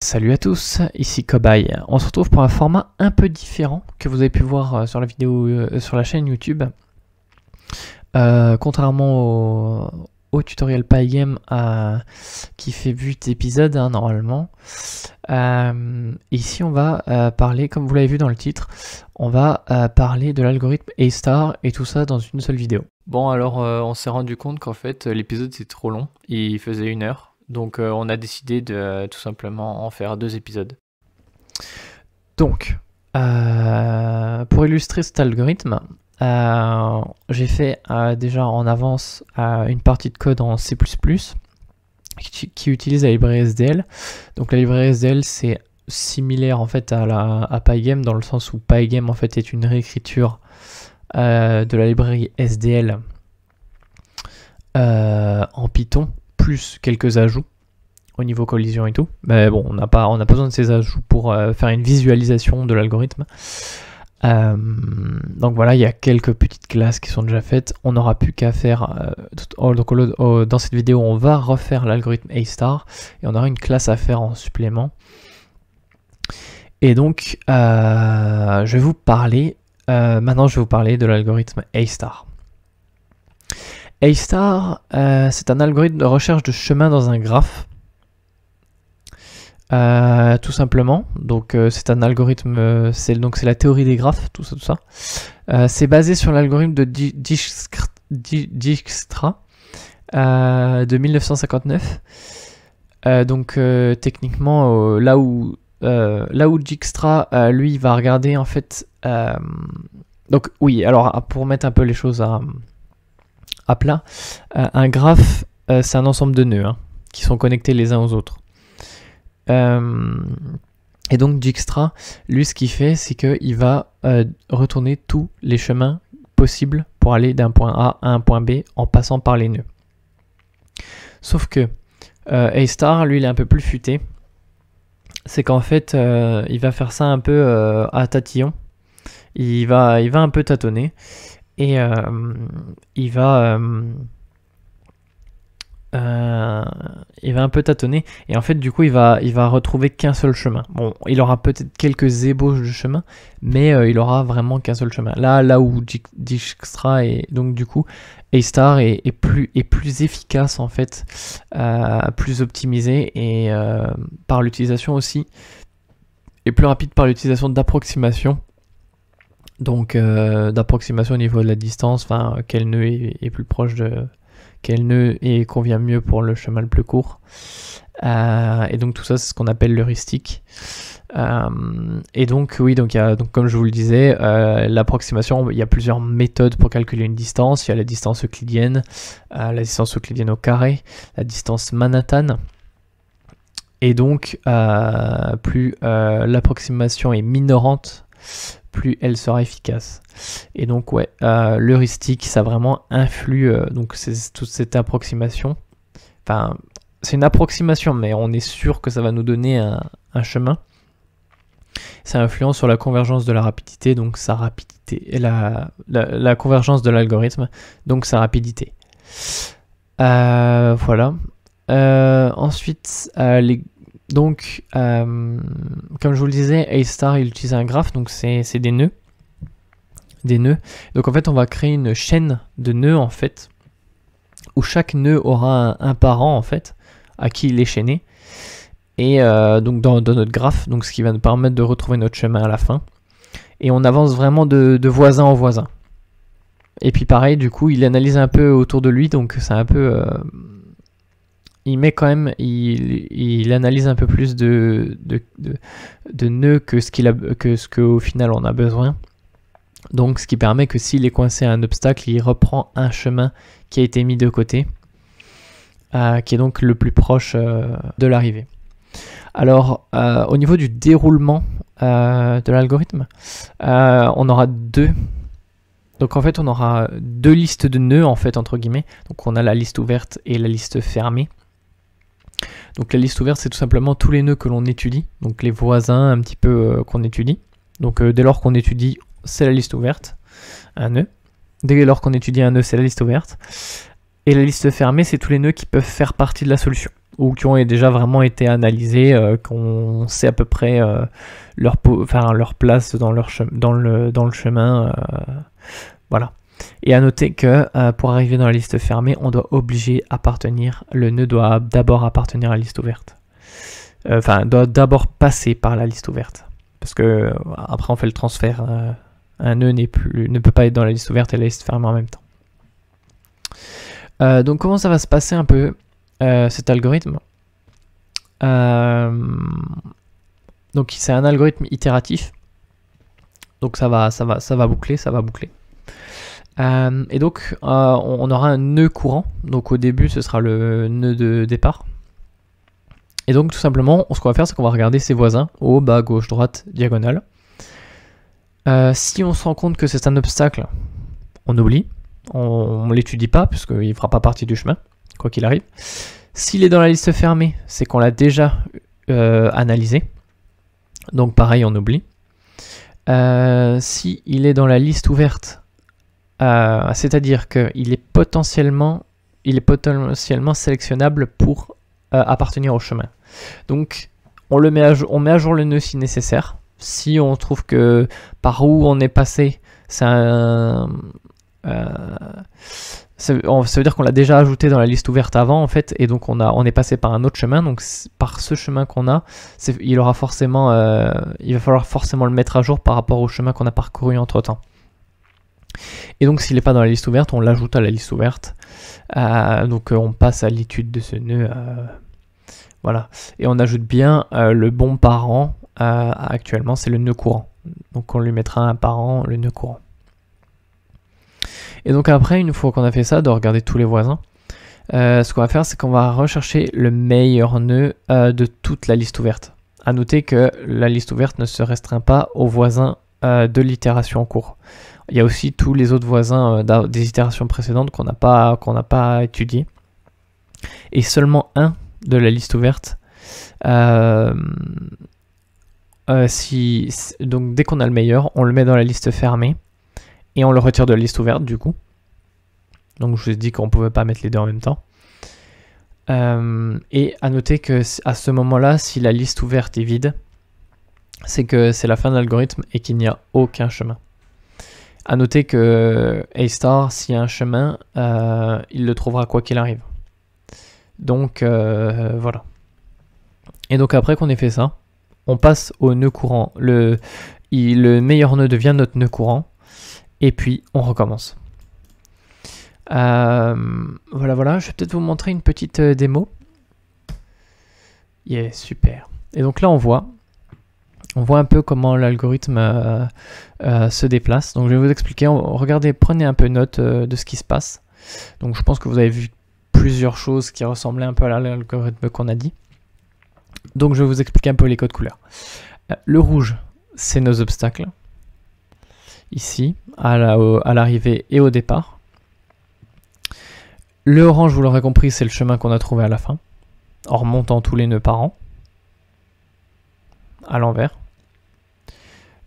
Salut à tous, ici Cobaye. On se retrouve pour un format un peu différent que vous avez pu voir sur la vidéo sur la chaîne YouTube. Contrairement au tutoriel Pygame qui fait 8 épisodes normalement. Ici on va parler, comme vous l'avez vu dans le titre, on va parler de l'algorithme A-star et tout ça dans une seule vidéo. Bon alors on s'est rendu compte qu'en fait l'épisode c'était trop long, il faisait 1 heure. Donc on a décidé de tout simplement en faire 2 épisodes. Donc, pour illustrer cet algorithme, j'ai fait déjà en avance une partie de code en C++ qui utilise la librairie SDL. Donc la librairie SDL c'est similaire en fait à Pygame dans le sens où Pygame en fait est une réécriture de la librairie SDL en Python, plus quelques ajouts au niveau collision et tout. Mais bon, on n'a pas besoin de ces ajouts pour faire une visualisation de l'algorithme. Donc voilà, il y a quelques petites classes qui sont déjà faites. On n'aura plus qu'à faire... dans cette vidéo, on va refaire l'algorithme A-star et on aura une classe à faire en supplément. Et donc, je vais vous parler... maintenant, je vais vous parler de l'algorithme A-star. A-star, c'est un algorithme de recherche de chemin dans un graphe. Tout simplement. Donc c'est un algorithme, c'est la théorie des graphes, tout ça. C'est basé sur l'algorithme de Dijkstra de 1959. Donc techniquement, là où Dijkstra, lui, va regarder en fait... donc oui, alors pour mettre un peu les choses à plat, un graphe c'est un ensemble de nœuds qui sont connectés les uns aux autres. Et donc Dijkstra, lui ce qu'il fait c'est qu'il va retourner tous les chemins possibles pour aller d'un point A à un point B en passant par les nœuds. Sauf que A-star, lui il est un peu plus futé. C'est qu'en fait il va faire ça un peu à tatillon. Il va un peu tâtonner. Et il va un peu tâtonner et en fait du coup il va retrouver qu'un seul chemin. Bon, il aura peut-être quelques ébauches de chemin, mais il aura vraiment qu'un seul chemin. Là où Dijkstra est donc du coup A-star est plus efficace en fait, plus optimisé et par l'utilisation aussi et plus rapide par l'utilisation d'approximation. Donc d'approximation au niveau de la distance, enfin quel nœud est plus proche de quel nœud et convient mieux pour le chemin le plus court. Et donc tout ça c'est ce qu'on appelle l'heuristique. Et donc oui, donc comme je vous le disais, l'approximation, il y a plusieurs méthodes pour calculer une distance. Il y a la distance euclidienne, au carré, la distance Manhattan. Et donc plus l'approximation est minorante, plus elle sera efficace. Et donc ouais, l'heuristique ça vraiment influe, donc c'est toute cette approximation, enfin c'est une approximation mais on est sûr que ça va nous donner un chemin. Ça influence sur la convergence de la rapidité, donc sa rapidité, et la convergence de l'algorithme, donc sa rapidité. Voilà. Ensuite donc, comme je vous le disais, A-star il utilise un graphe, donc c'est des nœuds. Donc en fait, on va créer une chaîne de nœuds en fait, où chaque nœud aura un parent en fait, à qui il est chaîné. Et donc dans notre graphe, donc ce qui va nous permettre de retrouver notre chemin à la fin. Et on avance vraiment de voisin en voisin. Et puis pareil, du coup, il analyse un peu autour de lui, donc c'est un peu... il met quand même, il analyse un peu plus de nœuds que ce qu'au final on a besoin. Donc ce qui permet que s'il est coincé à un obstacle, il reprend un chemin qui a été mis de côté, qui est donc le plus proche de l'arrivée. Alors au niveau du déroulement de l'algorithme, on aura deux. Donc en fait on aura 2 listes de nœuds en fait entre guillemets. Donc on a la liste ouverte et la liste fermée. Donc la liste ouverte c'est tout simplement tous les nœuds que l'on étudie, donc les voisins un petit peu qu'on étudie. Donc dès lors qu'on étudie, c'est la liste ouverte, un nœud. Dès lors qu'on étudie un nœud, c'est la liste ouverte. Et la liste fermée, c'est tous les nœuds qui peuvent faire partie de la solution. ou qui ont déjà vraiment été analysés, qu'on sait à peu près leur place dans le chemin. Voilà. Et à noter que pour arriver dans la liste fermée, on doit le nœud doit d'abord appartenir à la liste ouverte. Doit d'abord passer par la liste ouverte. Parce que après on fait le transfert. Un nœud ne peut pas être dans la liste ouverte et la liste fermée en même temps. Donc comment ça va se passer un peu cet algorithme? Donc c'est un algorithme itératif. Donc ça va boucler. Et donc on aura un nœud courant. Donc au début ce sera le nœud de départ. Et donc tout simplement ce qu'on va faire, c'est qu'on va regarder ses voisins, haut, bas, gauche, droite, diagonale. Si on se rend compte que c'est un obstacle, on oublie, on ne l'étudie pas puisqu'il ne fera pas partie du chemin, quoi qu'il arrive. S'il est dans la liste fermée, c'est qu'on l'a déjà analysé. Donc pareil, on oublie. S'il est dans la liste ouverte, c'est-à-dire qu'il est potentiellement sélectionnable pour appartenir au chemin. Donc on met à jour le nœud si nécessaire. Si on trouve que par où on est passé, ça veut dire qu'on l'a déjà ajouté dans la liste ouverte avant en fait, et donc on est passé par un autre chemin. Donc par ce chemin qu'on a, il va falloir forcément le mettre à jour par rapport au chemin qu'on a parcouru entre temps. Et donc s'il n'est pas dans la liste ouverte, on l'ajoute à la liste ouverte. Donc on passe à l'étude de ce nœud. Voilà. Et on ajoute bien le bon parent. Actuellement c'est le nœud courant, donc on lui mettra un parent, le nœud courant. Et donc après, une fois qu'on a fait ça, de regarder tous les voisins, ce qu'on va faire, c'est qu'on va rechercher le meilleur nœud de toute la liste ouverte. À noter que la liste ouverte ne se restreint pas aux voisins de l'itération en cours. Il y a aussi tous les autres voisins des itérations précédentes qu'on n'a pas étudiés, et seulement un de la liste ouverte. Donc dès qu'on a le meilleur, on le met dans la liste fermée et on le retire de la liste ouverte du coup. Donc je vous ai dit qu'on ne pouvait pas mettre les deux en même temps. Et à noter que à ce moment-là, si la liste ouverte est vide, c'est que c'est la fin de l'algorithme et qu'il n'y a aucun chemin. À noter que A*, s'il y a un chemin, il le trouvera quoi qu'il arrive. Donc voilà. Et donc après qu'on ait fait ça, on passe au nœud courant. Le meilleur nœud devient notre nœud courant. Et puis, on recommence. Voilà. Je vais peut-être vous montrer une petite démo. Yeah, super. Et donc là, on voit un peu comment l'algorithme se déplace. Donc, je vais vous expliquer. Regardez, prenez un peu note de ce qui se passe. Donc, je pense que vous avez vu plusieurs choses qui ressemblaient un peu à l'algorithme qu'on a dit. Donc je vais vous expliquer un peu les codes couleurs. Le rouge, c'est nos obstacles. Ici, à l'arrivée et au départ. Le orange, vous l'aurez compris, c'est le chemin qu'on a trouvé à la fin, en remontant tous les nœuds par an, à l'envers.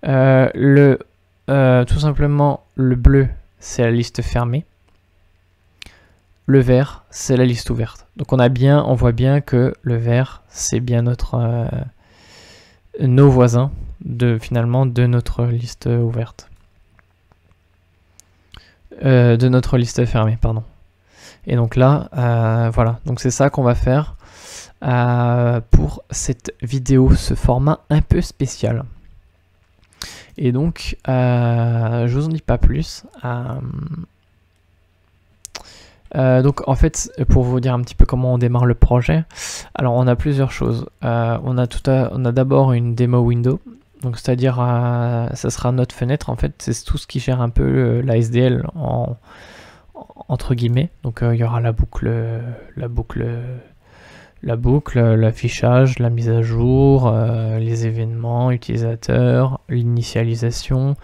Tout simplement, le bleu, c'est la liste fermée. Le vert, c'est la liste ouverte. Donc on voit bien que le vert, c'est bien nos voisins finalement de notre liste ouverte. De notre liste fermée, pardon. Et donc là, voilà. Donc c'est ça qu'on va faire pour cette vidéo, ce format un peu spécial. Et donc, je vous en dis pas plus. Donc en fait, pour vous dire un petit peu comment on démarre le projet, alors on a plusieurs choses. On a d'abord une démo window, donc c'est-à-dire ça sera notre fenêtre en fait, c'est tout ce qui gère un peu la SDL entre guillemets. Donc il y aura l'affichage, la mise à jour, les événements, utilisateurs, l'initialisation,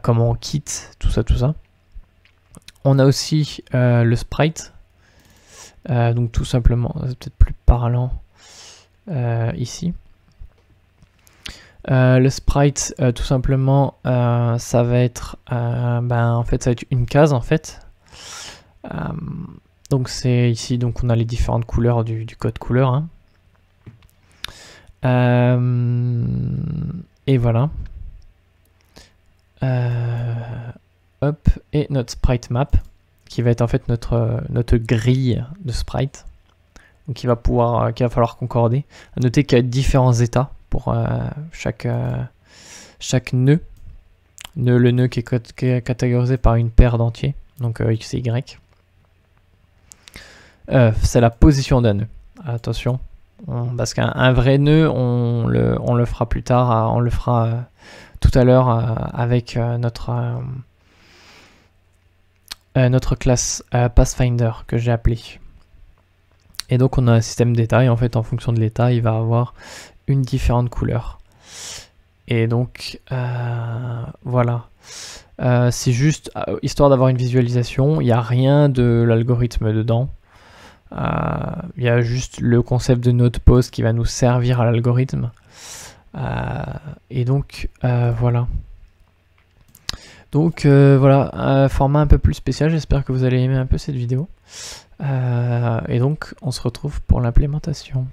comment on quitte, tout ça. On a aussi le sprite, donc tout simplement, c'est peut-être plus parlant ici. Le sprite, tout simplement, ça va être, en fait, ça va être une case en fait. Donc c'est ici, donc on a les différentes couleurs du code couleur. Hein. Et voilà. Hop, et notre sprite map, qui va être en fait notre grille de sprite. Donc il va falloir concorder. À noter qu'il y a différents états pour chaque nœud. Le nœud qui est catégorisé par une paire d'entiers, donc x et y. C'est la position d'un nœud. Attention, parce qu'un vrai nœud, on le fera plus tard, on le fera tout à l'heure avec notre classe Pathfinder que j'ai appelé. Et donc on a un système d'état, et en fait en fonction de l'état, il va avoir une différente couleur. Et donc voilà. C'est juste histoire d'avoir une visualisation, il n'y a rien de l'algorithme dedans. Il y a juste le concept de node pose qui va nous servir à l'algorithme. Et donc voilà. Donc voilà, un format un peu plus spécial, j'espère que vous allez aimer un peu cette vidéo. Et donc on se retrouve pour l'implémentation.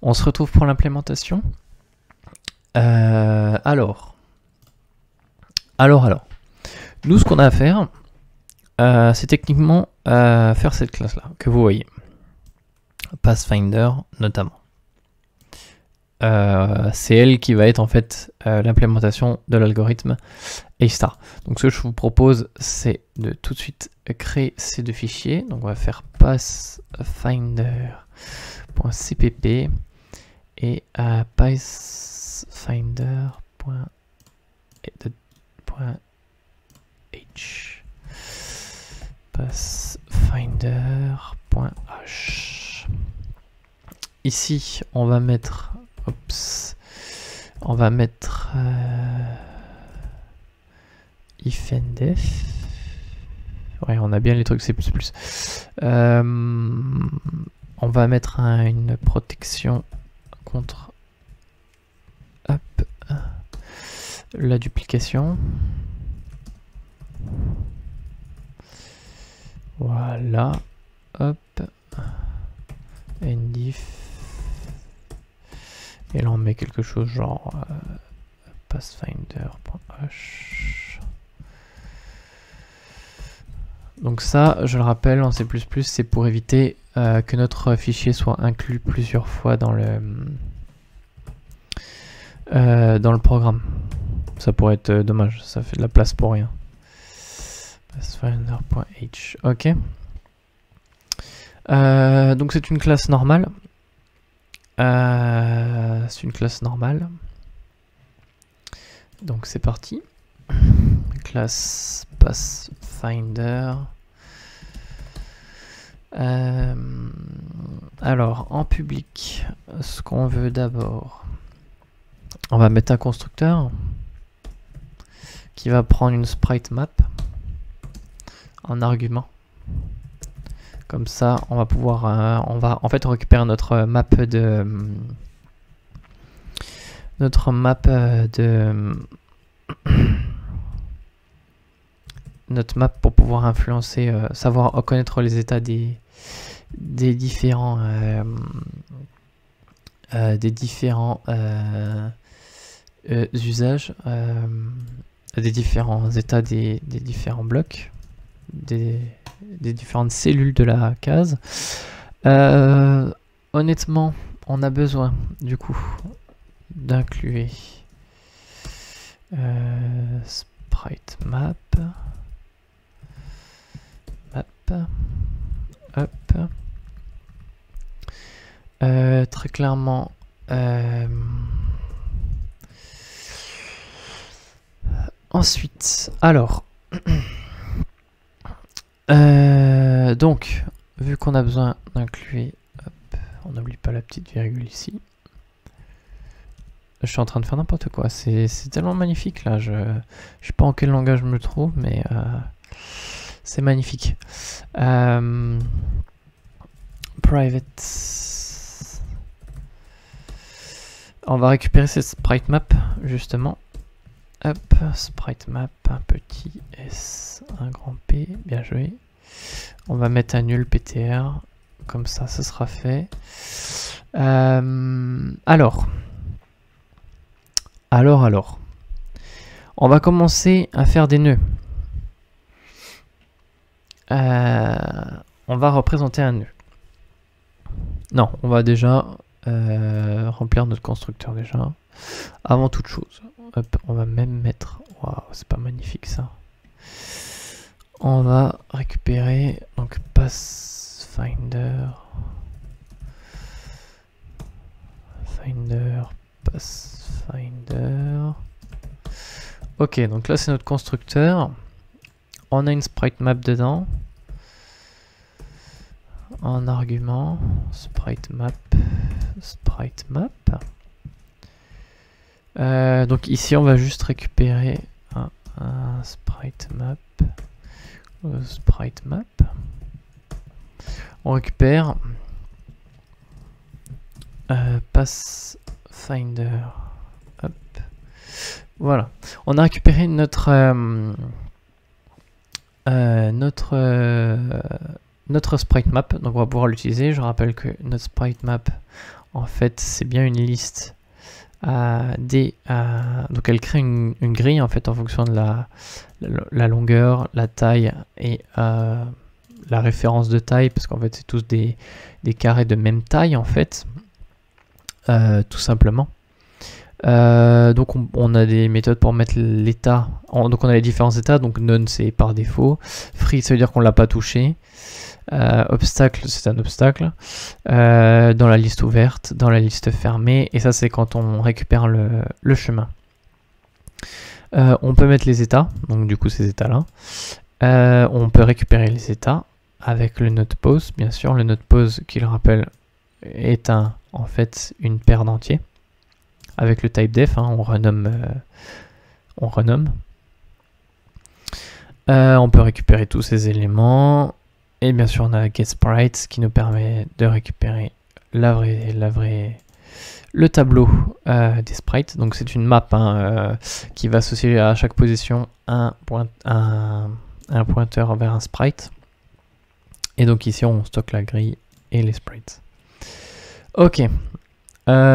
On se retrouve pour l'implémentation. Alors. Nous, ce qu'on a à faire, c'est techniquement faire cette classe-là, que vous voyez. Pathfinder, notamment. C'est elle qui va être en fait l'implémentation de l'algorithme A*. Donc ce que je vous propose, c'est de tout de suite créer ces deux fichiers. Donc on va faire pathfinder.cpp et pathfinder.h. Pathfinder.h. Ici, on va mettre if and def. Ouais, on a bien les trucs C++. On va mettre une protection contre la duplication. Voilà. Hop. Endif. Et là on met quelque chose genre pathfinder.h. Donc ça, je le rappelle, en C++, c'est pour éviter que notre fichier soit inclus plusieurs fois dans le programme. Ça pourrait être dommage, ça fait de la place pour rien. Pathfinder.h, ok. Donc c'est une classe normale. C'est une classe normale. Donc c'est parti. Classe Pathfinder. Alors en public, ce qu'on veut d'abord, on va mettre un constructeur qui va prendre une sprite map en argument. Comme ça, on va pouvoir, on va en fait récupérer notre map pour pouvoir influencer, savoir reconnaître les états des différents usages, des différents états des différents blocs, des différentes cellules de la case. Honnêtement, on a besoin du coup d'inclure sprite map, hop, très clairement ensuite, alors donc vu qu'on a besoin d'inclure, on n'oublie pas la petite virgule ici. Je suis en train de faire n'importe quoi, c'est tellement magnifique là, je sais pas en quel langage je me trouve, mais c'est magnifique. Private. On va récupérer cette sprite map justement Hop, sprite map, un petit S, un grand P, bien joué. On va mettre un nul PTR, comme ça, ce sera fait. Alors. On va commencer à faire des nœuds. On va représenter un nœud. Non, on va déjà remplir notre constructeur déjà. Avant toute chose. Hop, on va même mettre... Waouh, c'est pas magnifique ça. On va récupérer donc Pathfinder. Pathfinder. Ok, donc là c'est notre constructeur. On a une sprite map dedans. En argument, sprite map. Donc ici on va juste récupérer un sprite map. On récupère Pathfinder. Hop. Voilà. On a récupéré notre sprite map, donc on va pouvoir l'utiliser. Je rappelle que notre sprite map, en fait, c'est bien une liste donc elle crée une grille en fait en fonction de la longueur, la taille et la référence de taille, parce qu'en fait c'est tous des carrés de même taille en fait, tout simplement. Donc on a des méthodes pour mettre l'état, donc on a les différents états, donc none c'est par défaut, free ça veut dire qu'on l'a pas touché, obstacle c'est un obstacle, dans la liste ouverte, dans la liste fermée, et ça c'est quand on récupère le chemin. On peut mettre les états, donc du coup ces états là, on peut récupérer les états avec le node pose, bien sûr, le node pose qui le rappelle est en fait une paire d'entiers. Avec le type def, hein, on renomme. On peut récupérer tous ces éléments. Et bien sûr, on a getSprites qui nous permet de récupérer le tableau des sprites. Donc c'est une map qui va associer à chaque position un pointeur vers un sprite. Et donc ici, on stocke la grille et les sprites. Ok,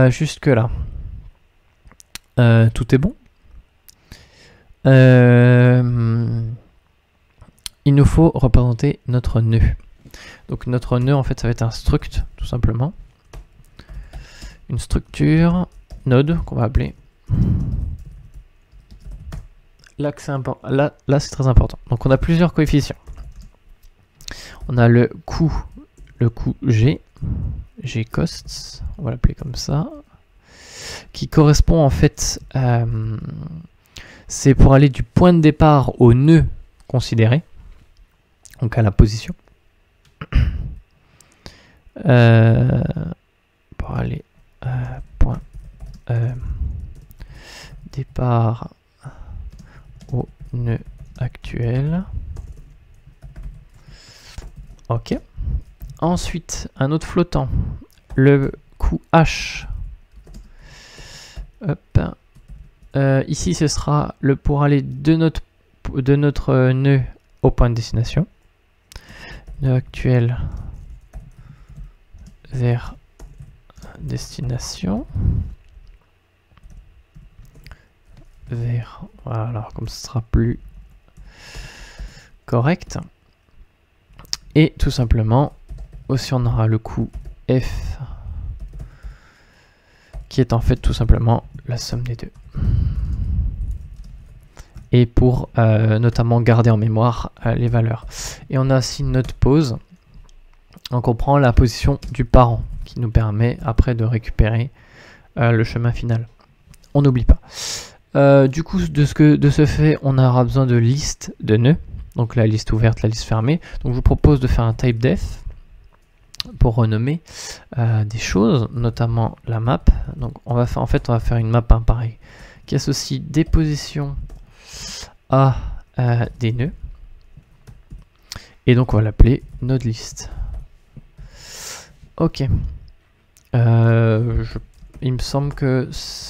jusque là. Tout est bon. Il nous faut représenter notre nœud. Donc notre nœud en fait ça va être un struct tout simplement. Une structure node qu'on va appeler. Là c'est très important. Donc on a plusieurs coefficients. On a le coût G costs, on va l'appeler comme ça, qui correspond en fait, c'est pour aller du point de départ au nœud considéré, donc à la position, pour aller point départ au nœud actuel. Ok. Ensuite, un autre flottant, le coût H. Hop. Ici, ce sera le pour aller de notre nœud au point de destination. Nœud actuel vers destination. Vers, voilà, comme ce sera plus correct. Et tout simplement, aussi on aura le coût F, qui est en fait tout simplement la somme des deux. Et pour notamment garder en mémoire les valeurs. Et on a aussi notre pause. Donc on prend la position du parent, qui nous permet après de récupérer le chemin final. On n'oublie pas. Du coup, de ce fait, on aura besoin de liste de nœuds. Donc la liste ouverte, la liste fermée. Donc je vous propose de faire un type def pour renommer des choses, notamment la map. Donc on va faire une map pareil, qui associe des positions à des nœuds. Et donc on va l'appeler nodelist. Ok. Je il me semble que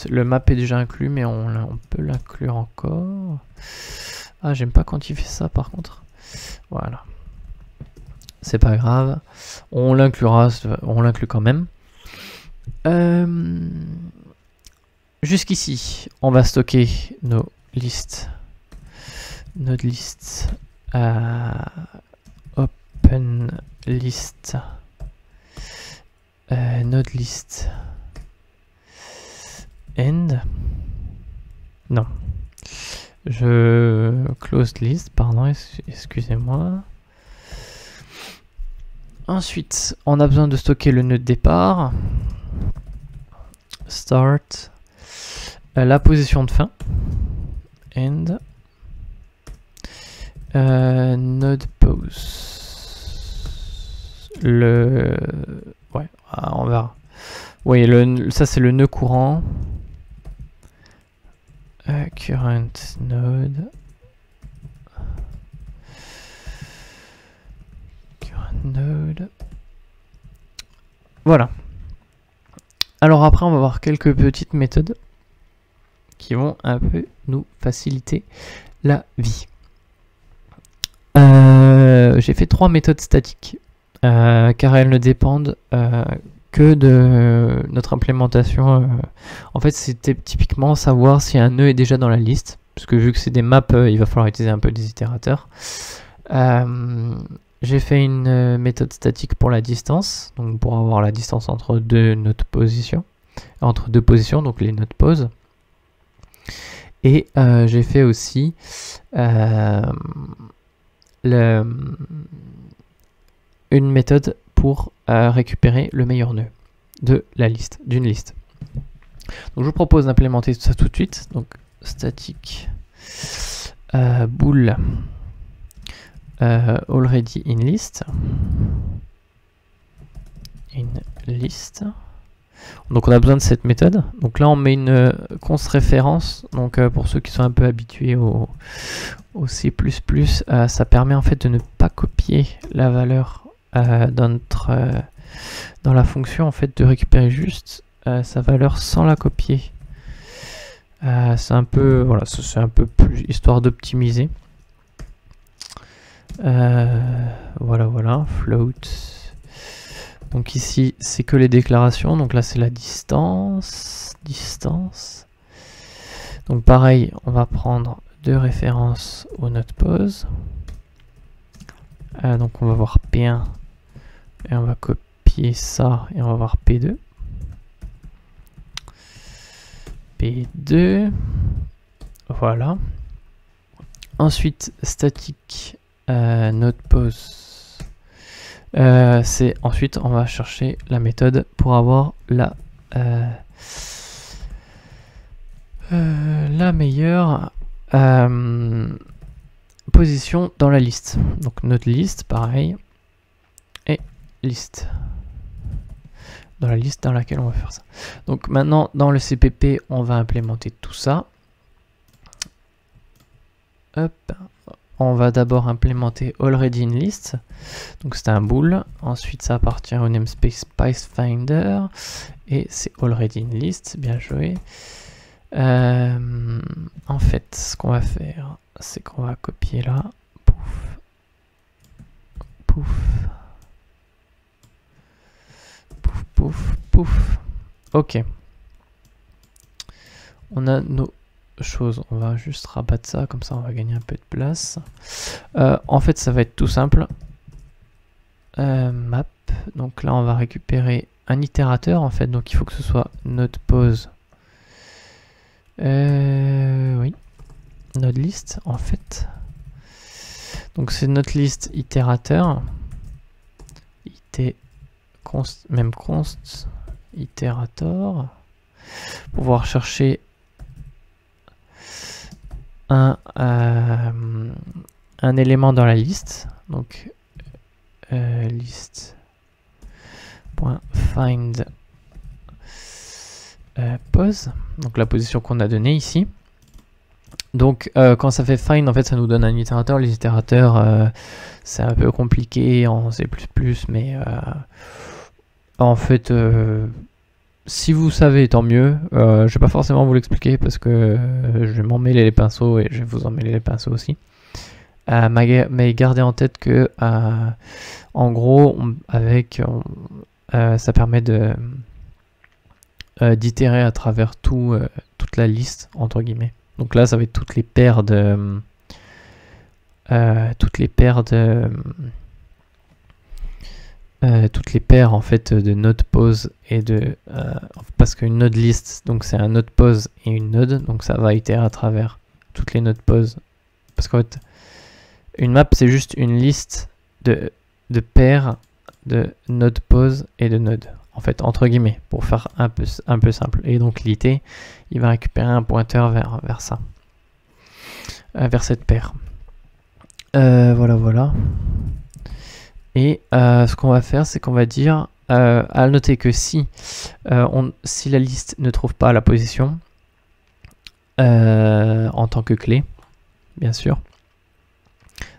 le map est déjà inclus, mais on peut l'inclure encore. Ah, j'aime pas quand il fait ça par contre. Voilà. C'est pas grave. On l'inclura, on l'inclut quand même. Jusqu'ici, on va stocker nos listes. Notre liste. Open list. Node list. End. Non. Je close list, pardon, excusez-moi. Ensuite, on a besoin de stocker le nœud de départ. Start. La position de fin. End. Node pose. Ouais, on verra. Oui, ça c'est le nœud courant. Current node. Node. Voilà. Alors après on va voir quelques petites méthodes qui vont un peu nous faciliter la vie. J'ai fait 3 méthodes statiques car elles ne dépendent que de notre implémentation. En fait c'était typiquement savoir si un nœud est déjà dans la liste, parce que vu que c'est des maps il va falloir utiliser un peu des itérateurs. J'ai fait une méthode statique pour la distance, donc pour avoir la distance entre deux positions, donc les nodes pose. Et j'ai fait aussi une méthode pour récupérer le meilleur nœud de la liste, d'une liste. Donc je vous propose d'implémenter tout ça tout de suite. Donc statique bool already in list. Donc on a besoin de cette méthode. Donc là on met une const référence. Donc pour ceux qui sont un peu habitués au C++, ça permet en fait de ne pas copier la valeur dans la fonction, en fait de récupérer juste sa valeur sans la copier. C'est un peu voilà, c'est un peu plus histoire d'optimiser. Voilà, float. Donc ici c'est que les déclarations, donc là c'est la distance. Donc pareil, on va prendre deux références au node pose. Donc on va voir P1 et on va copier ça et on va voir P2. P2, voilà. Ensuite statique node pose. Ensuite on va chercher la méthode pour avoir la meilleure position dans la liste. Donc notre liste pareil et liste dans la liste dans laquelle on va faire ça. Donc maintenant dans le CPP on va implémenter tout ça. Hop. On va d'abord implémenter already in list. Donc c'est un bool. Ensuite ça appartient au namespace Pathfinder et c'est already in list. Bien joué. En fait ce qu'on va faire c'est qu'on va copier là. Pouf. Pouf. Pouf, pouf, pouf. Ok. On a nos choses. On va juste rabattre ça, comme ça on va gagner un peu de place. En fait, ça va être tout simple. Map. Donc là, on va récupérer un itérateur en fait. Donc il faut que ce soit node pose. Oui. Node list en fait. Donc c'est notre liste itérateur. Même const itérator. Pour pouvoir chercher un élément dans la liste. Donc list.find pose. Donc la position qu'on a donnée ici. Donc quand ça fait find, en fait ça nous donne un itérateur. Les itérateurs c'est un peu compliqué en C++, mais en fait si vous savez, tant mieux. Je vais pas forcément vous l'expliquer parce que je vais m'en mêler les pinceaux et je vais vous en mêler les pinceaux aussi. Mais gardez en tête que, en gros, ça permet d'itérer à travers toute la liste, entre guillemets. Donc là, ça va être toutes les paires en fait de node pose et parce qu'une node list, donc c'est un node pose et une node, donc ça va itérer à travers toutes les nodes pose. Parce qu'en fait, une map c'est juste une liste de paires de node pose et de node, en fait, entre guillemets, pour faire un peu simple. Et donc l'IT, il va récupérer un pointeur vers ça, vers cette paire. Voilà. Et ce qu'on va faire, c'est qu'on va dire, à noter que si la liste ne trouve pas la position en tant que clé, bien sûr,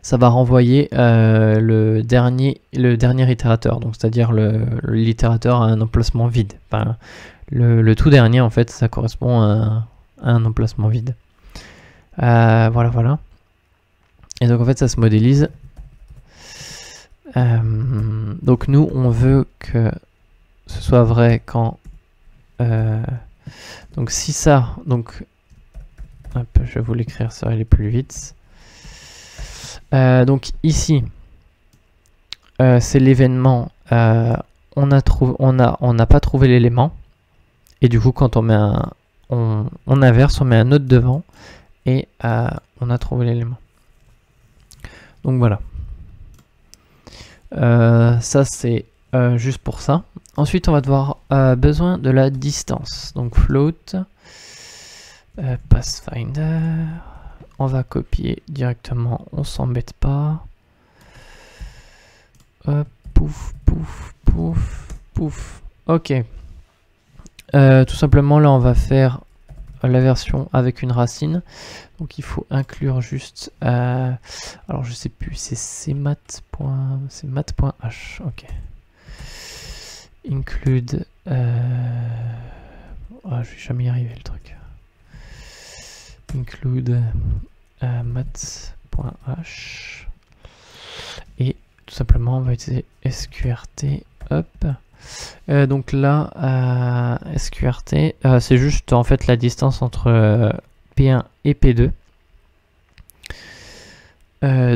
ça va renvoyer le dernier itérateur, donc c'est-à-dire l'itérateur à un emplacement vide. Enfin, le tout dernier, en fait, ça correspond à un emplacement vide. Voilà. Et donc en fait, ça se modélise. Donc nous, on veut que ce soit vrai quand... donc si ça... Donc, hop, je vais vous l'écrire, ça va aller plus vite. Donc ici, c'est l'événement. On n'a pas trouvé l'élément. Et du coup, quand on met on inverse, on met un node devant. Et on a trouvé l'élément. Donc voilà. Ça c'est juste pour ça. Ensuite on va devoir besoin de la distance. Donc float pathfinder. On va copier directement, on s'embête pas. Hop, pouf. Ok. Tout simplement là on va faire la version avec une racine. Donc il faut inclure juste, alors je sais plus, c'est mat.h, ok. Include, je vais jamais y arriver le truc. Include mat.h et tout simplement on va utiliser sqrt, hop. Donc là, sqrt, c'est juste en fait la distance entre P1 et P2.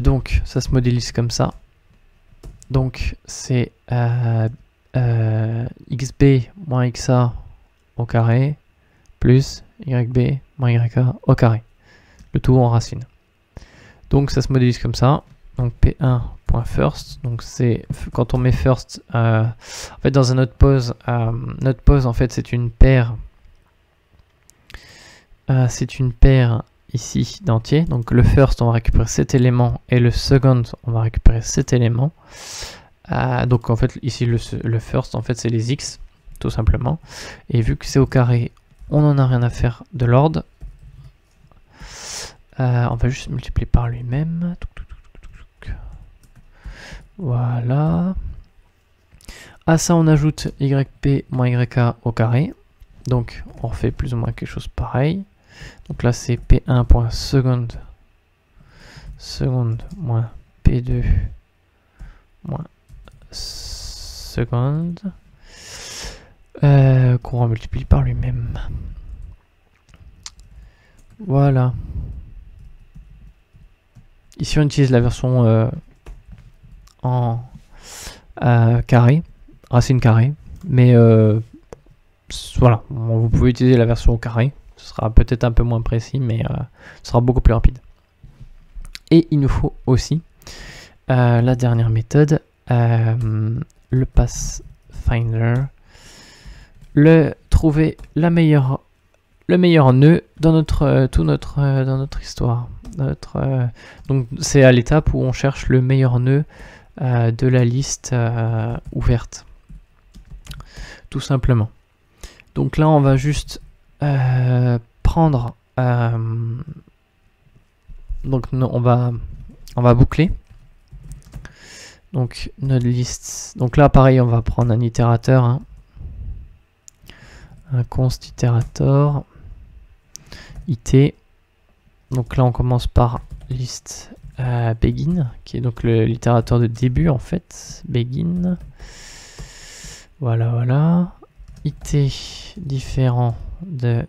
Donc ça se modélise comme ça. Donc c'est xb moins xa au carré plus yb moins yk au carré. Le tout en racine. Donc ça se modélise comme ça. Donc P1.first. Donc c'est quand on met first, en fait dans un node pose en fait c'est une paire. C'est une paire ici d'entiers. Donc le first on va récupérer cet élément et le second on va récupérer cet élément. Donc en fait ici le first en fait c'est les x tout simplement. Et vu que c'est au carré, on n'en a rien à faire de l'ordre. On va juste multiplier par lui-même. Voilà. À ça on ajoute yp moins yk au carré. Donc on refait plus ou moins quelque chose pareil. Donc là c'est p1.second moins p2 moins second qu'on remultiplie par lui-même. Voilà. Ici on utilise la version en carré, racine carrée, mais voilà, vous pouvez utiliser la version au carré. Ce sera peut-être un peu moins précis, mais ce sera beaucoup plus rapide. Et il nous faut aussi la dernière méthode, le pathfinder, trouver le meilleur nœud dans notre histoire. Donc c'est à l'étape où on cherche le meilleur nœud de la liste ouverte, tout simplement. Donc là on va juste prendre donc on va boucler donc notre liste. Donc là pareil on va prendre un itérateur, hein. un const iterator it. Donc là on commence par list begin, qui est donc l'itérateur de début en fait. Begin. Voilà. It différent de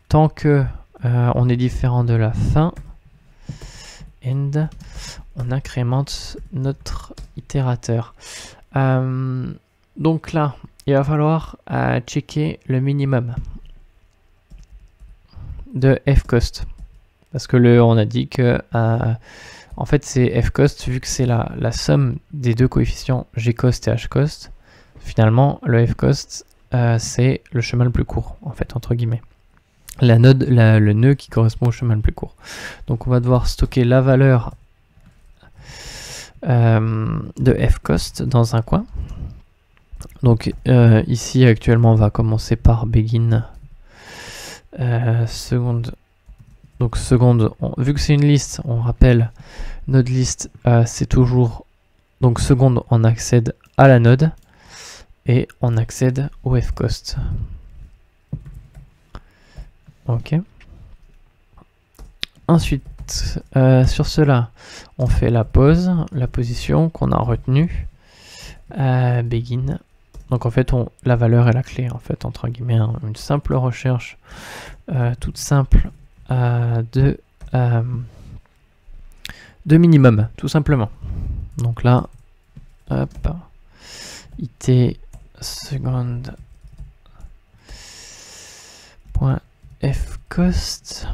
tant que on est différent de la fin. End. On incrémente notre itérateur. Donc là, il va falloir checker le minimum de fcost. Parce que on a dit que en fait c'est fcost, vu que c'est la somme des deux coefficients gcost et hcost. Finalement, le fcost c'est le chemin le plus court, en fait, entre guillemets. La node, le nœud qui correspond au chemin le plus court. Donc on va devoir stocker la valeur de fcost dans un coin. Donc ici actuellement on va commencer par begin seconde. Donc seconde, vu que c'est une liste, on rappelle node list c'est toujours donc seconde on accède à la node et on accède au fcost. Ok. Ensuite sur cela on fait la pause, la position qu'on a retenue. Begin. Donc en fait la valeur est la clé en fait entre guillemets, hein, une simple recherche toute simple de minimum tout simplement. Donc là hop, it seconde point fcost.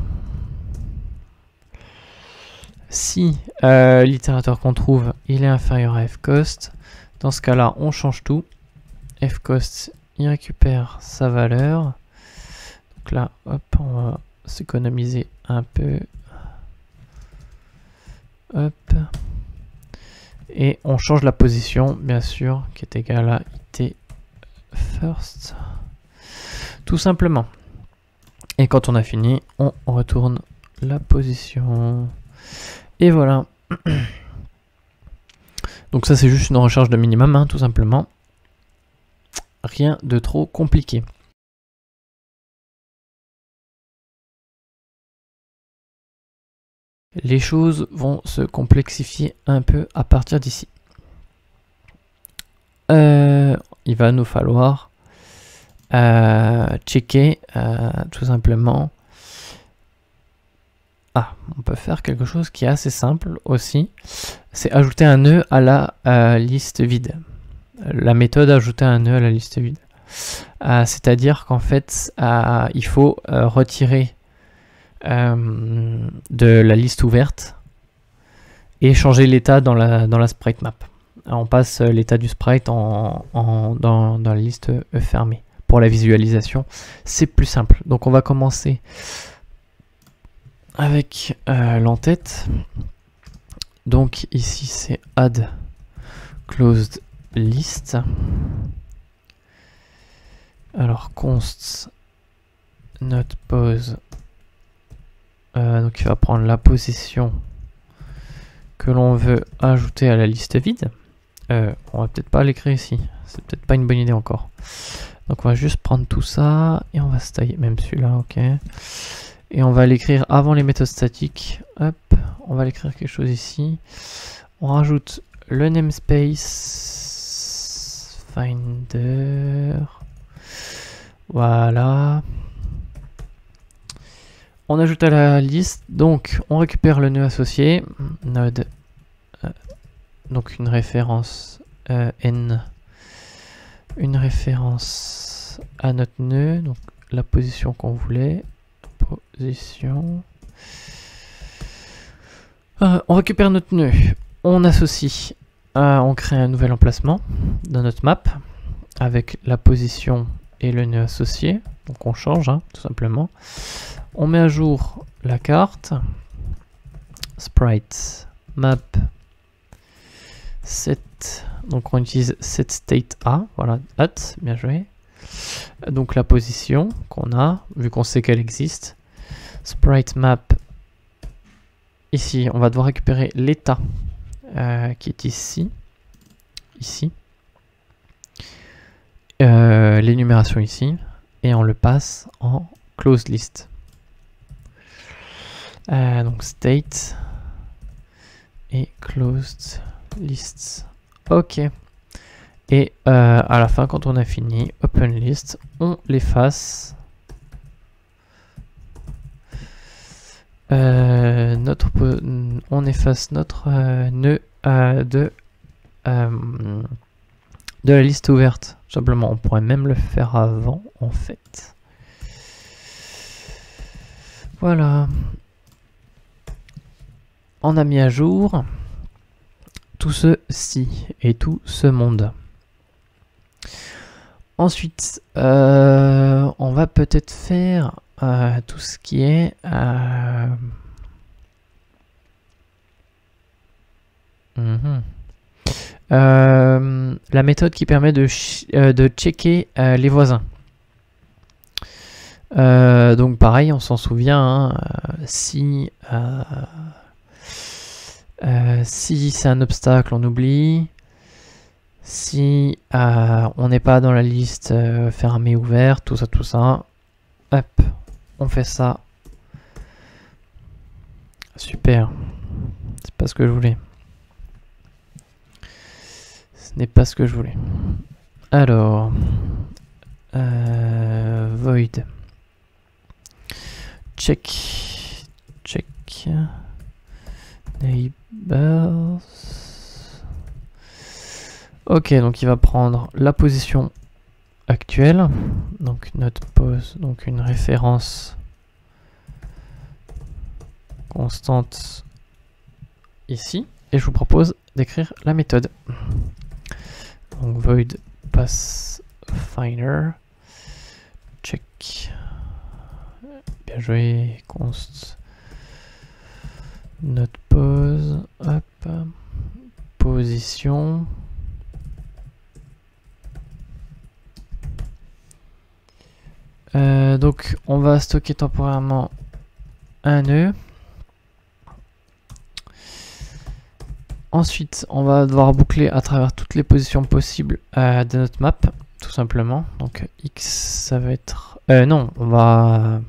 Si l'itérateur qu'on trouve il est inférieur à fcost, dans ce cas là on change tout. Fcost il récupère sa valeur. Donc là hop, on va s'économiser un peu. Hop. Et on change la position bien sûr qui est égale à it first. Tout simplement. Et quand on a fini, on retourne la position. Et voilà. Donc ça c'est juste une recherche de minimum, hein, tout simplement. Rien de trop compliqué. Les choses vont se complexifier un peu à partir d'ici. Il va nous falloir checker tout simplement. On peut faire quelque chose qui est assez simple aussi. C'est ajouter un nœud à la liste vide. La méthode ajouter un nœud à la liste vide. C'est-à-dire qu'en fait, il faut retirer de la liste ouverte et changer l'état dans la sprite map. On passe l'état du sprite dans la liste fermée. Pour la visualisation, c'est plus simple. Donc on va commencer avec l'entête. Donc ici c'est add closed list. Alors const not pose. Donc il va prendre la position que l'on veut ajouter à la liste vide. On va peut-être pas l'écrire ici. C'est peut-être pas une bonne idée encore. Donc on va juste prendre tout ça et on va se tailler même celui-là, ok. Et on va l'écrire avant les méthodes statiques. Hop, on va l'écrire quelque chose ici. On rajoute le namespace finder. Voilà. On ajoute à la liste, donc on récupère le nœud associé, node, donc une référence n, une référence à notre nœud, donc la position qu'on voulait. Position. On récupère notre nœud, on associe, on crée un nouvel emplacement dans notre map avec la position et le nœud associé. Donc on change, hein, tout simplement. On met à jour la carte. Sprite map set. Donc on utilise set state A. Voilà, at, bien joué. Donc la position qu'on a, vu qu'on sait qu'elle existe. Sprite map. Ici, on va devoir récupérer l'état qui est ici. Ici. L'énumération ici. et on le passe en closed list. Donc state et closed lists. Ok. Et à la fin, quand on a fini, open list, on l'efface. On efface notre nœud de la liste ouverte. Simplement, on pourrait même le faire avant, en fait. Voilà. On a mis à jour tout ceci et tout ce monde. Ensuite, on va peut-être faire tout ce qui est la méthode qui permet de checker les voisins. Donc pareil, on s'en souvient, hein, si c'est un obstacle, on oublie. Si on n'est pas dans la liste fermée, ouverte, tout ça, hop, on fait ça. Super. C'est pas ce que je voulais. Ce n'est pas ce que je voulais. Alors, void. Check. Neighbors. Ok, donc il va prendre la position actuelle, donc notre pose, donc une référence constante ici, et je vous propose d'écrire la méthode. Donc void pathfinder, check, bien joué, const, notre pose, hop, position. Donc on va stocker temporairement un nœud. Ensuite on va devoir boucler à travers toutes les positions possibles de notre map, tout simplement. Donc X ça va être... non, on va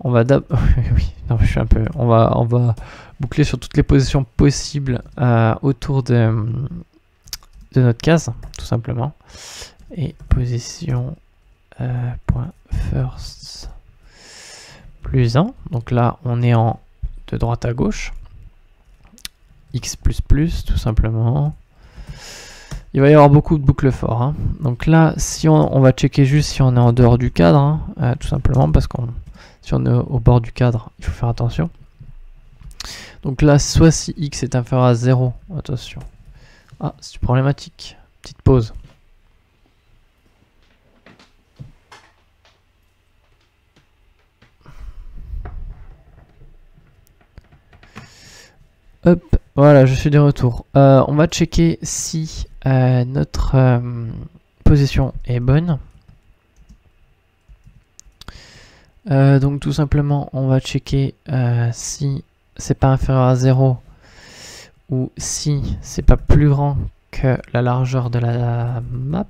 oui, non, je suis un peu... On va boucler sur toutes les positions possibles autour de notre case, tout simplement. Et position... point first plus 1, donc là on est en de droite à gauche, x++, tout simplement. Il va y avoir beaucoup de boucles forts, hein. Donc là si on va checker juste si on est en dehors du cadre, hein, tout simplement parce qu'on si on est au bord du cadre il faut faire attention. Donc là soit si x est inférieur à 0, attention, ah c'est problématique, petite pause. Hop, voilà, je suis de retour. On va checker si notre position est bonne. Donc tout simplement, on va checker si c'est pas inférieur à 0 ou si c'est pas plus grand que la largeur de la map.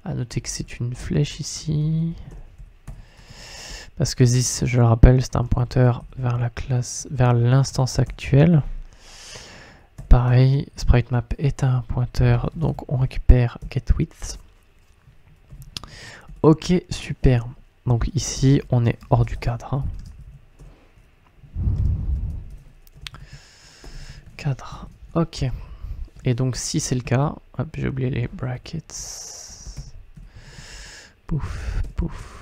À noter que c'est une flèche ici. Parce que this, je le rappelle, c'est un pointeur vers la classe, vers l'instance actuelle. Pareil, SpriteMap est un pointeur, donc on récupère getWidth. Ok, super. Donc ici, on est hors du cadre, hein. Cadre, ok. Et donc si c'est le cas, hop, j'ai oublié les brackets. Pouf, pouf.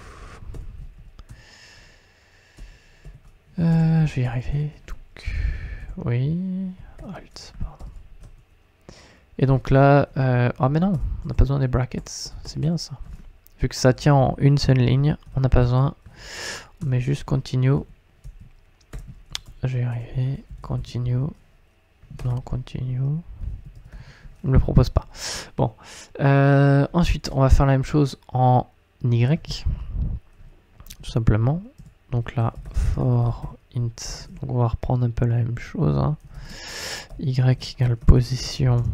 Je vais y arriver. Donc, oui. Alt, pardon. Et donc là, ah mais non, on n'a pas besoin des brackets. C'est bien ça. Vu que ça tient en une seule ligne, on n'a pas besoin. On met juste continue. Je vais y arriver. Continue. Non, continue. Il ne me le propose pas. Bon. Ensuite, on va faire la même chose en Y. Tout simplement. Donc là, for int, donc on va reprendre un peu la même chose, hein. Y égale position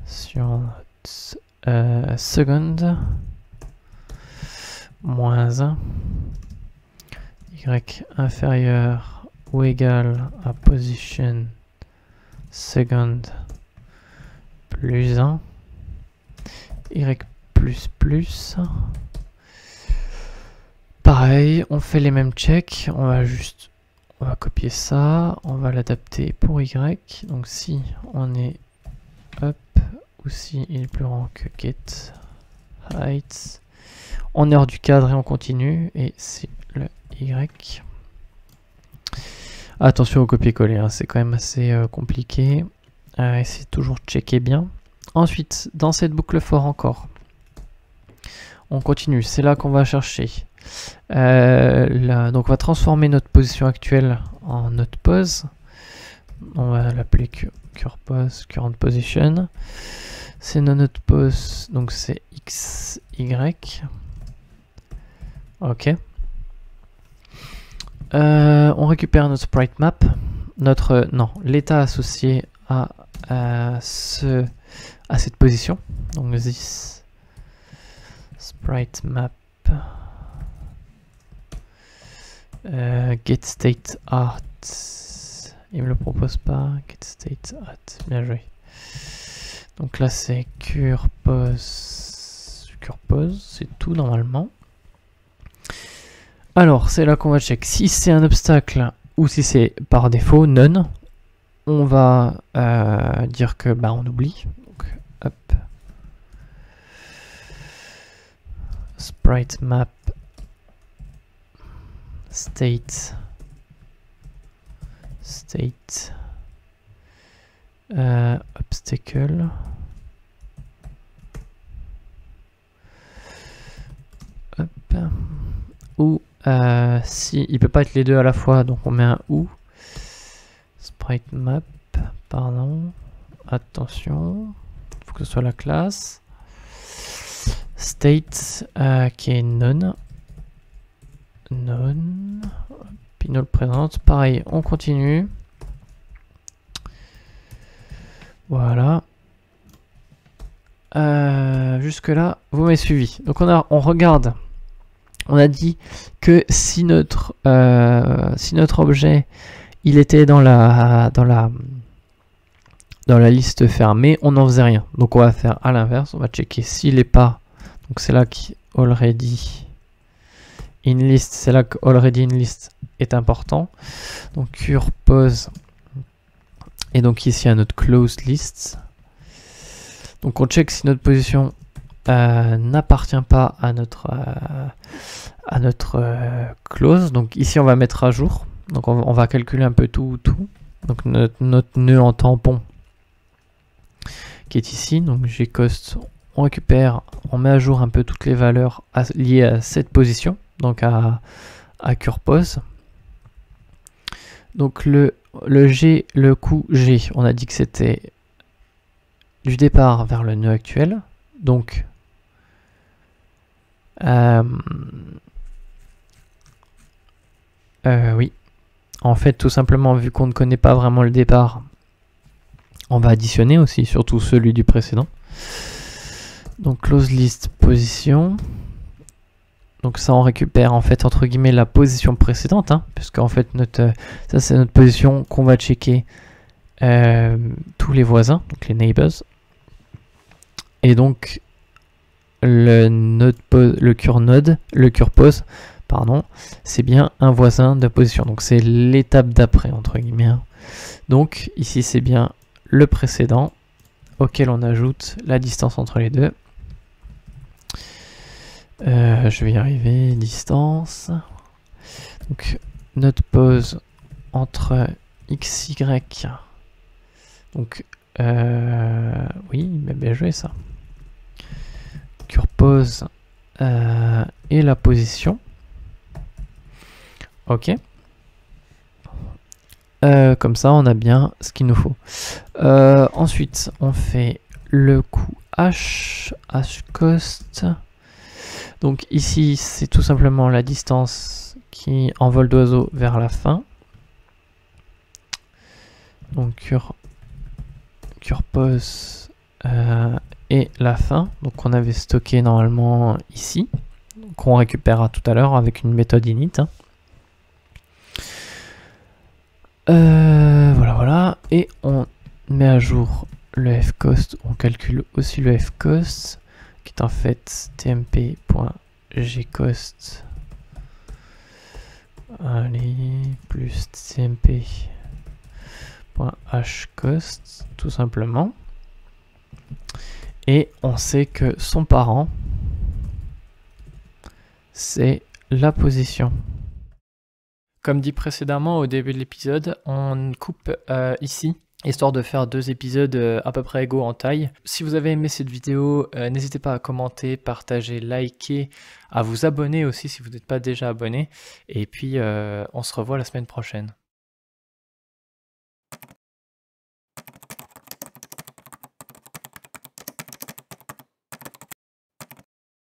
sur notre second moins 1 y inférieur ou égal à position second plus 1 y plus plus. Pareil, on fait les mêmes checks, on va copier ça, on va l'adapter pour y. Donc si on est up ou si il est plus grand que get height, on est hors du cadre et on continue, et c'est le y. Attention au copier-coller, hein, c'est quand même assez compliqué. Essayez toujours de checker bien. Ensuite, dans cette boucle for encore, on continue, c'est là qu'on va chercher. Donc on va transformer notre position actuelle en notre pose. On va l'appeler curPose, current position. C'est notre pose, donc c'est x, y. Ok. On récupère notre sprite map, l'état associé à cette position. Donc this sprite map get state art. Il me le propose pas. Get state art. Bien joué. Donc là c'est curPose, c'est tout normalement. Alors c'est là qu'on va check si c'est un obstacle ou si c'est par défaut none. On va dire que on oublie. Donc hop, sprite map state obstacle. Hop. Ou si il peut pas être les deux à la fois, donc on met un ou. Sprite map, pardon, attention, il faut que ce soit la classe. State qui est none. Puis nous le présente. Pareil, on continue. Voilà. Jusque là, vous m'avez suivi. Donc on regarde. On a dit que si notre objet il était dans la liste fermée, on n'en faisait rien. Donc on va faire à l'inverse, on va checker s'il n'est pas. Donc c'est là qui already in list, c'est là que already in list est important. Donc curPose, et donc ici à notre closed list. Donc on check si notre position n'appartient pas à notre close. Donc ici on va mettre à jour. Donc on va calculer un peu tout. Donc notre nœud en tampon qui est ici. Donc gcost, on récupère, on met à jour un peu toutes les valeurs liées à cette position. Donc à curPose. Donc le coût G, on a dit que c'était du départ vers le nœud actuel. Donc oui. En fait, tout simplement, vu qu'on ne connaît pas vraiment le départ, on va additionner aussi, surtout celui du précédent. Donc close list position. Donc ça, on récupère en fait entre guillemets la position précédente, hein, puisque en fait ça c'est notre position qu'on va checker tous les voisins, donc les neighbors. Et donc le curPose, pardon, c'est bien un voisin de position. Donc c'est l'étape d'après entre guillemets. Hein. Donc ici c'est bien le précédent auquel on ajoute la distance entre les deux. Je vais y arriver, distance. Donc notre pose entre x, y. Donc oui, mais bien joué ça. curPose et la position. Ok. Comme ça, on a bien ce qu'il nous faut. Ensuite, on fait le coût hcost. Donc ici, c'est tout simplement la distance qui en vol d'oiseau vers la fin. Donc curPose et la fin, donc on avait stocké normalement ici, qu'on récupérera tout à l'heure avec une méthode init. Voilà, et on met à jour le fcost, on calcule aussi le fcost, qui est en fait tmp.gcost, plus tmp.hcost, tout simplement. Et on sait que son parent, c'est la position. Comme dit précédemment au début de l'épisode, on coupe ici, histoire de faire 2 épisodes à peu près égaux en taille. Si vous avez aimé cette vidéo, n'hésitez pas à commenter, partager, liker, à vous abonner aussi si vous n'êtes pas déjà abonné. Et puis on se revoit la semaine prochaine.